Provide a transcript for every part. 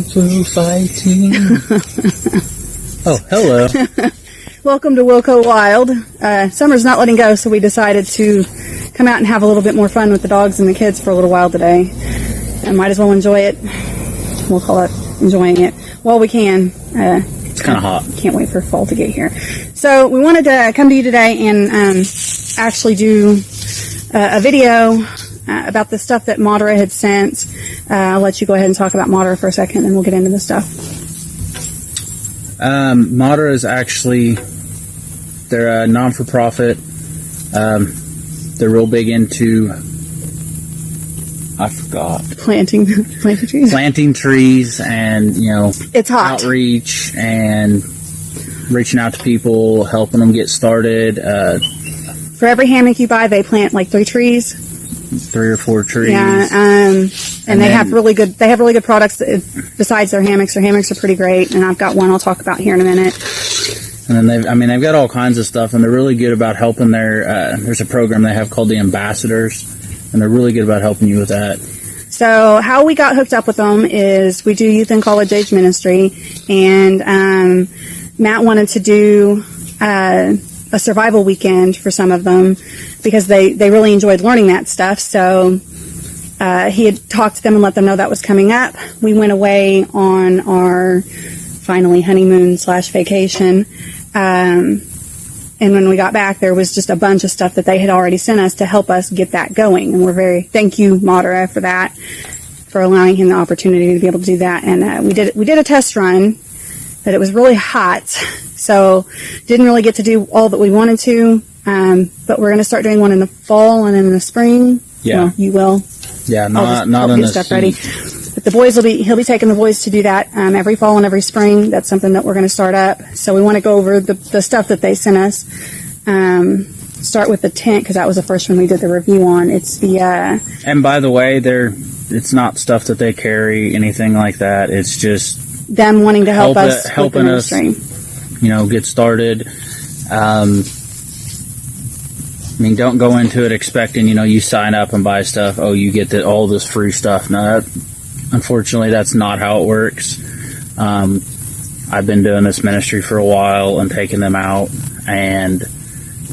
pixpro fighting. Oh, hello. Welcome to Wilco Wild. Summer's not letting go, so we decided to come out and have a little bit more fun with the dogs and the kids for a little while today. And might as well enjoy it. We'll call it enjoying it while we can. It's kind of hot. Can't wait for fall to get here. So we wanted to come to you today and actually do a video about the stuff that Madera had sent. I'll let you go ahead and talk about Madera for a second, and then we'll get into the stuff. Madera is actually, they're a non-for-profit. They're real big into, I forgot. Planting trees. Planting trees and, you know, it's hot. Outreach and reaching out to people, helping them get started. For every hammock you buy, they plant like 3 trees. 3 or 4 trees. Yeah, and they have really good products besides their hammocks. Their hammocks are pretty great, and I've got one I'll talk about here in a minute. And then they've got all kinds of stuff, and they're really good about helping there's a program they have called the Ambassadors, and they're really good about helping you with that. So how we got hooked up with them is we do youth and college age ministry, and Matt wanted to do a survival weekend for some of them because they really enjoyed learning that stuff. So he had talked to them and let them know that was coming up. We went away on our finally honeymoon / vacation. And when we got back, there was just a bunch of stuff that they had already sent us to help us get that going. And thank you, Madera, for that, for allowing him the opportunity to be able to do that. And we did a test run, but it was really hot. So didn't really get to do all that we wanted to, but we're going to start doing one in the fall and in the spring. Yeah, well, you will. Yeah, not in the stuff ready. But the boys he'll be taking the boys to do that every fall and every spring. That's something that we're going to start up. So we want to go over the stuff that they sent us. Start with the tent because that was the first one we did the review on. It's the and by the way, it's not stuff that they carry, anything like that. It's just them wanting to helping us, you know, get started. I mean, don't go into it expecting, you know, you sign up and buy stuff. Oh, you get all this free stuff. No, unfortunately, that's not how it works. I've been doing this ministry for a while and taking them out, and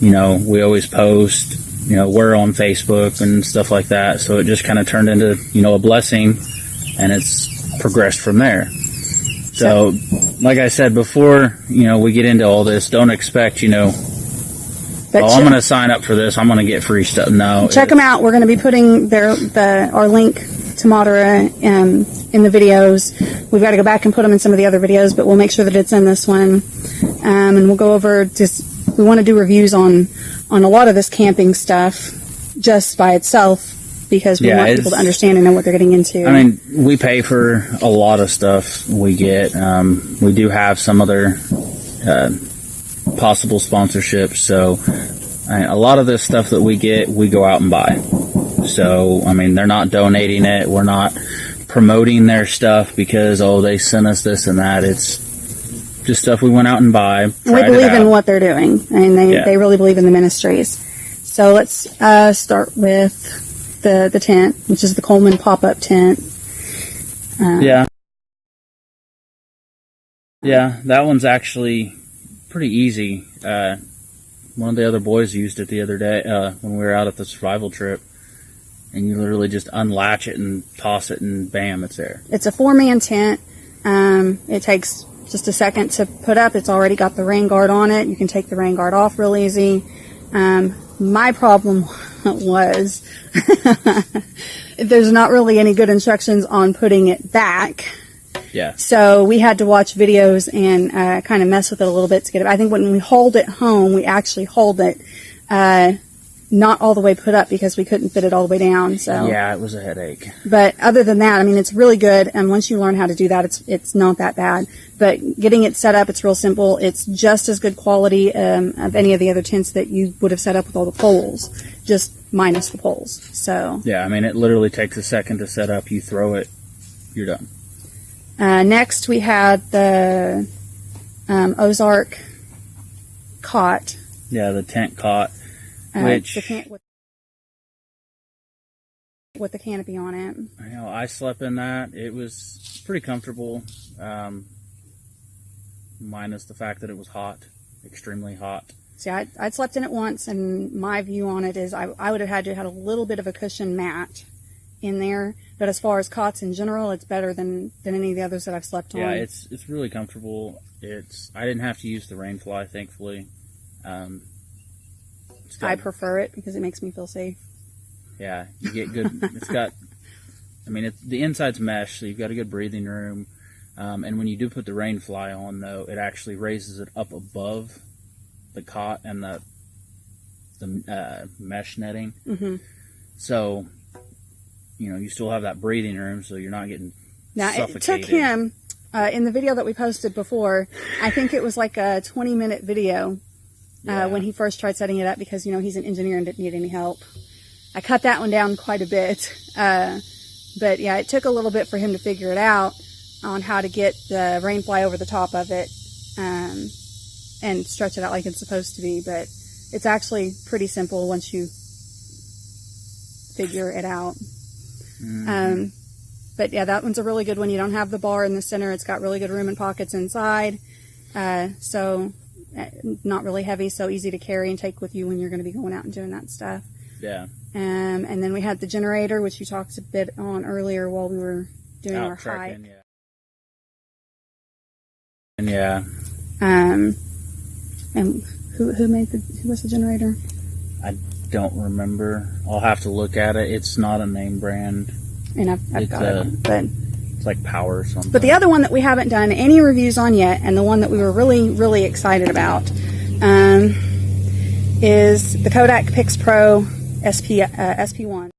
you know, we always post. You know, we're on Facebook and stuff like that. So it just kind of turned into, you know, a blessing, and it's progressed from there. So, like I said before, you know, we get into all this, don't expect, you know, I'm going to sign up for this, I'm going to get free stuff. No. Check them out. We're going to be putting our link to Madera in the videos. We've got to go back and put them in some of the other videos, but we'll make sure that it's in this one. And we'll go over we want to do reviews on a lot of this camping stuff just by itself, because we want people to understand and know what they're getting into. I mean, we pay for a lot of stuff we get. We do have some other possible sponsorships. So a lot of this stuff that we get, we go out and buy. So, I mean, they're not donating it. We're not promoting their stuff because, they sent us this and that. It's just stuff we went out and buy. We believe in what they're doing. I mean, they really believe in the ministries. So let's start with the tent, which is the Coleman pop-up tent. Yeah, that one's actually pretty easy. One of the other boys used it the other day when we were out at the survival trip, and you literally just unlatch it and toss it, and bam, it's there. It's a 4-man tent. It takes just a second to put up. It's already got the rain guard on it. You can take the rain guard off real easy. My problem was there's not really any good instructions on putting it back. Yeah. So we had to watch videos and kind of mess with it a little bit to get it. I think when we hauled it home, we actually hauled it not all the way put up because we couldn't fit it all the way down. So yeah, it was a headache. But other than that, I mean, it's really good. And once you learn how to do that, it's not that bad. But getting it set up, it's real simple. It's just as good quality of any of the other tents that you would have set up with all the poles, just minus the poles. So yeah, I mean, it literally takes a second to set up. You throw it, you're done. Next, we had the Ozark cot. Yeah, the tent cot, which with the canopy on it. You know, I slept in that. It was pretty comfortable, minus the fact that it was hot, extremely hot. See, I'd slept in it once, and my view on it is I would have had to have a little bit of a cushion mat in there. But as far as cots in general, it's better than any of the others that I've slept on. Yeah, it's really comfortable. I didn't have to use the rain fly, thankfully. I prefer it because it makes me feel safe. Yeah, you get good. It's got, I mean, the inside's mesh, so you've got a good breathing room. And when you do put the rain fly on, though, it actually raises it up above the cot and the mesh netting. Mm-hmm. So, you know, you still have that breathing room, so you're not getting suffocated. It took him, in the video that we posted before, I think it was like a 20-minute video when he first tried setting it up because, you know, he's an engineer and didn't need any help. I cut that one down quite a bit. But yeah, it took a little bit for him to figure it out on how to get the rain fly over the top of it and stretch it out like it's supposed to be. But it's actually pretty simple once you figure it out. Mm-hmm. But yeah, that one's a really good one. You don't have the bar in the center. It's got really good room and pockets inside. So not really heavy, so easy to carry and take with you when you're going to be going out and doing that stuff. Yeah. And then we had the generator, which you talked a bit on earlier while we were doing our hike. Yeah. And who was the generator? I don't remember. I'll have to look at it. It's not a name brand. And I've got it, but it's like Power or something. But the other one that we haven't done any reviews on yet, and the one that we were really, really excited about, is the Kodak pixpro SP1.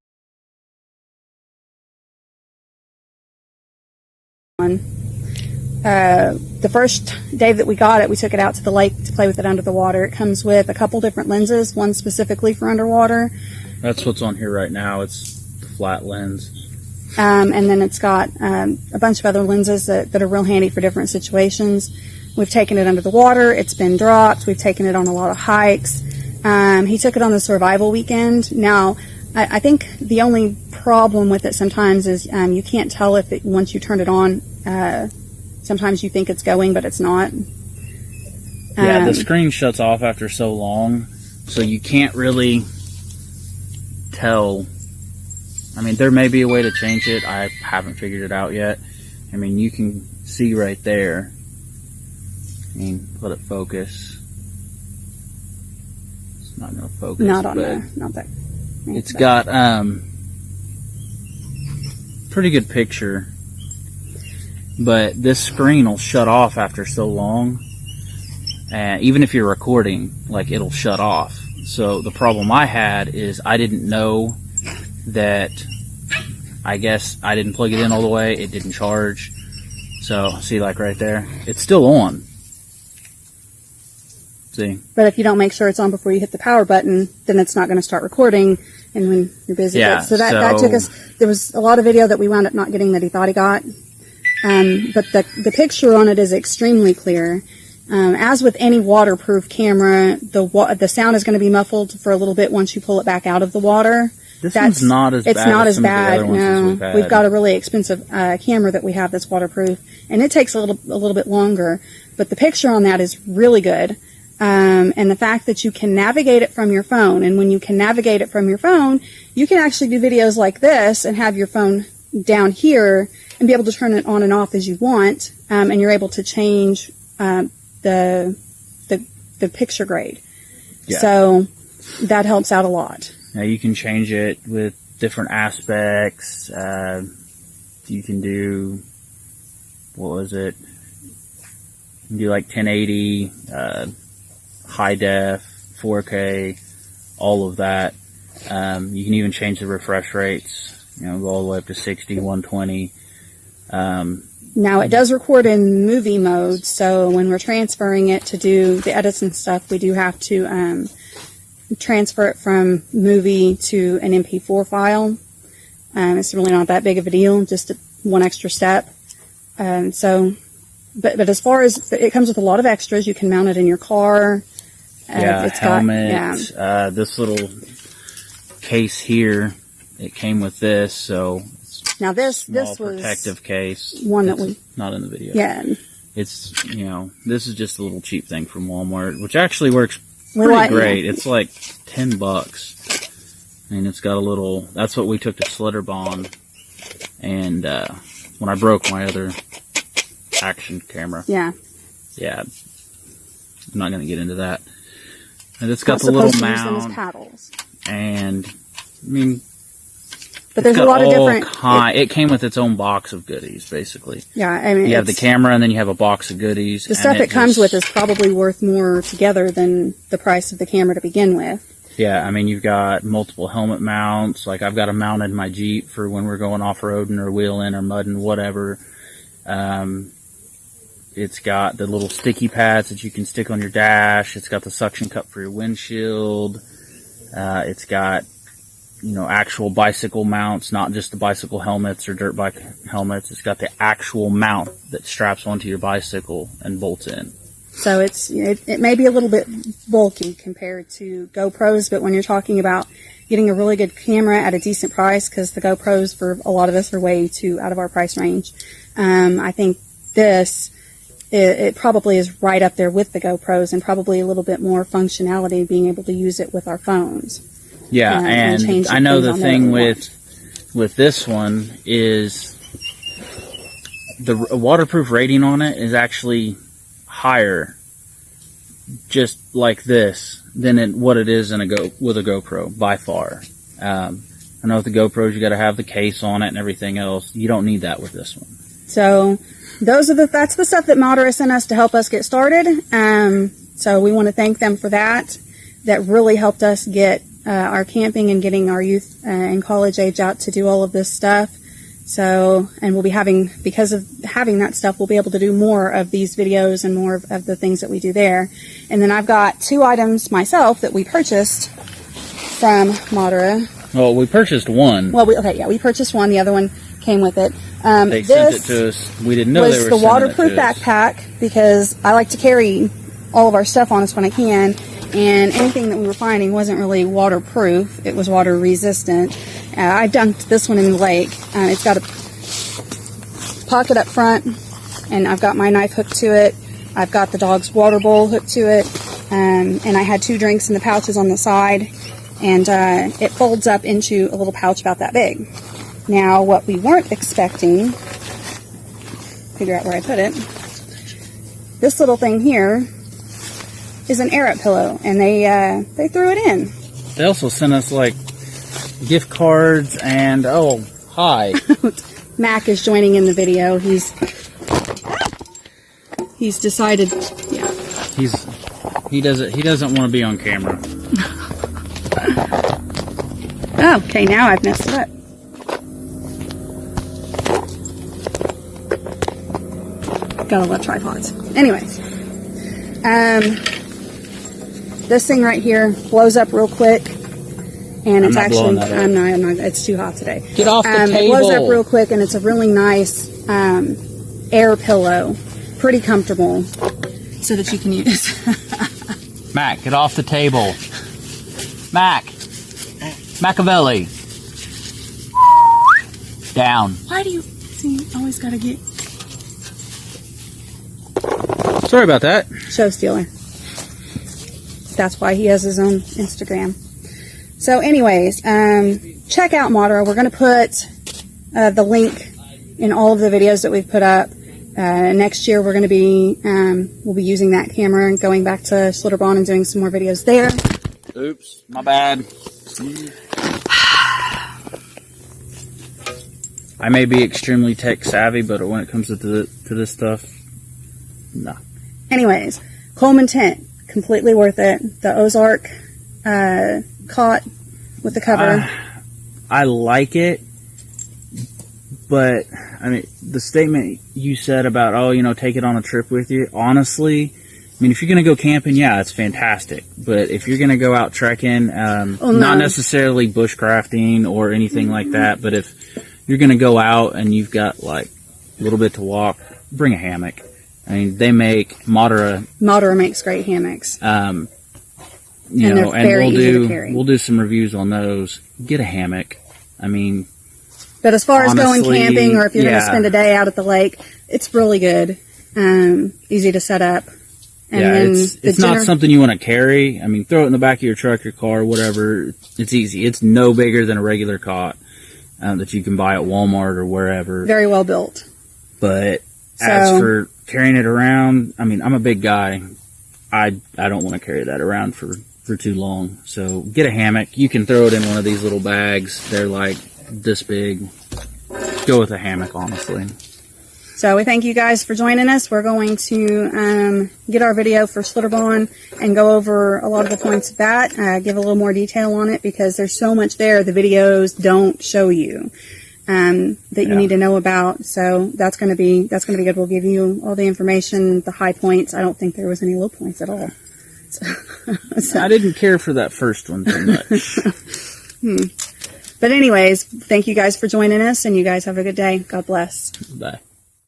The first day that we got it, we took it out to the lake to play with it under the water. It comes with a couple different lenses, one specifically for underwater. That's what's on here right now. It's the flat lens. And then it's got a bunch of other lenses that are real handy for different situations. We've taken it under the water. It's been dropped. We've taken it on a lot of hikes. He took it on the survival weekend. Now, I think the only problem with it sometimes is you can't tell if once you turn it on, sometimes you think it's going, but it's not. Yeah, the screen shuts off after so long, so you can't really tell. I mean, there may be a way to change it. I haven't figured it out yet. I mean, you can see right there. I mean, let it focus. It's not going to focus. Not on there. Not that. It's got pretty good picture, but this screen will shut off after so long. And even if you're recording, like, it'll shut off. So the problem I had is I didn't know that, I guess I didn't plug it in all the way. It didn't charge. So see, like right there, it's still on. See? But if you don't make sure it's on before you hit the power button, then it's not going to start recording. And when you're busy, so that took us. There was a lot of video that we wound up not getting that he thought he got. But the picture on it is extremely clear. As with any waterproof camera, the sound is going to be muffled for a little bit once you pull it back out of the water. This one's not as bad. It's not as as bad. No, we've got a really expensive camera that we have that's waterproof, and it takes a little bit longer. But the picture on that is really good. And the fact that you can navigate it from your phone, and when you can navigate it from your phone, you can actually do videos like this and have your phone down here and be able to turn it on and off as you want, and you're able to change the picture grade. Yeah. So that helps out a lot. Now you can change it with different aspects. You can do, what was it? You can do like 1080, high def, 4K, all of that. You can even change the refresh rates, go all the way up to 60, 120. Now it does record in movie mode, so when we're transferring it to do the edits and stuff, we do have to transfer it from movie to an MP4 file. It's really not that big of a deal, just one extra step. But as far as, it comes with a lot of extras. You can mount it in your car. It's helmet. This little case here it came with this, so it's now this small was protective case. one that we not in the video. yeah. It's, you know, this is just a little cheap thing from Walmart, which actually works pretty great. It's like $10. And it's got a little, that's what we took to Slitterbond. And when I broke my other action camera. Yeah. Yeah. I'm not going to get into that. And it's got the little mount. Use them as paddles. And, I mean, but there's a lot of different. It came with its own box of goodies, basically. Yeah, I mean, you have the camera, and then you have a box of goodies. The stuff it comes with is probably worth more together than the price of the camera to begin with. Yeah, I mean, you've got multiple helmet mounts. Like, I've got a mount in my Jeep for when we're going off-roading or wheeling or mudding, whatever. It's got the little sticky pads that you can stick on your dash. It's got the suction cup for your windshield. It's got, you know, actual bicycle mounts, not just the bicycle helmets or dirt bike helmets. It's got the actual mount that straps onto your bicycle and bolts in. So it may be a little bit bulky compared to GoPros, but when you're talking about getting a really good camera at a decent price, because the GoPros for a lot of us are way too out of our price range, I think this, it probably is right up there with the GoPros and probably a little bit more functionality, being able to use it with our phones. Yeah, and I know the thing with this one is the waterproof rating on it is actually higher, just like this, than what it is with a GoPro by far. I know with the GoPros you got to have the case on it and everything else. You don't need that with this one. So that's the stuff that Madera sent us to help us get started. So we want to thank them for that. That really helped us get our camping and getting our youth and college age out to do all of this stuff. So, and we'll be because of having that stuff, we'll be able to do more of these videos and more of the things that we do there. And then I've got 2 items myself that we purchased from Madera. Well, we purchased one. Well, we purchased one. The other one came with it. They sent it to us. We didn't know they were sending it to us. The waterproof backpack, because I like to carry all of our stuff on us when I can. And anything that we were finding wasn't really waterproof. It was water resistant. I dunked this one in the lake. It's got a pocket up front, and I've got my knife hooked to it. I've got the dog's water bowl hooked to it, and I had 2 drinks in the pouches on the side, and it folds up into a little pouch about that big. Now, what we weren't expecting, figure out where I put it, this little thing here is an air up pillow, and they threw it in. They also sent us like gift cards and hi. Mac is joining in the video. He's decided, yeah. He doesn't want to be on camera. Okay, now I've messed it up. Gotta love tripods. Anyways, this thing right here blows up real quick, and it's actually, I'm not, it's too hot today. Get off the table. It blows up real quick, and it's a really nice air pillow, pretty comfortable, so that you can use. Mac, get off the table. Mac, Machiavelli, down. Why do you always gotta get Sorry about that. show stealer? That's why he has his own Instagram. So anyways, check out Madera. We're going to put the link in all of the videos that we've put up. Next year we're going to be, we'll be using that camera and going back to Slitterbond and doing some more videos there. Oops, my bad. I may be extremely tech savvy, but when it comes to this stuff, no. Anyways, Coleman tent. Completely worth it. The Ozark cot with the cover. I like it, but I mean, the statement you said about, take it on a trip with you, honestly, I mean, if you're going to go camping, yeah, it's fantastic. But if you're going to go out trekking, not necessarily bushcrafting or anything like that, but if you're going to go out and you've got like a little bit to walk, bring a hammock. I mean, they make Madera makes great hammocks. And we'll do some reviews on those. Get a hammock. I mean, but as far as going honestly, camping, or if you're going to yeah. spend a day out at the lake, it's really good. Easy to set up. And yeah, then it's not something you want to carry. I mean, throw it in the back of your truck, your car, whatever. It's easy. It's no bigger than a regular cot that you can buy at Walmart or wherever. Very well built. But as for carrying it around, I mean, I'm a big guy. I don't want to carry that around for too long. So get a hammock. You can throw it in one of these little bags. They're like this big. Go with a hammock, honestly. So we thank you guys for joining us. We're going to get our video for Schlitterbahn and go over a lot of the points of that, give a little more detail on it, because there's so much there the videos don't show you that you need to know about. So that's going to be good. We'll give you all the information, the high points. I don't think there was any low points at all. So. I didn't care for that first one too much. But anyways, thank you guys for joining us, and you guys have a good day. God bless. Bye.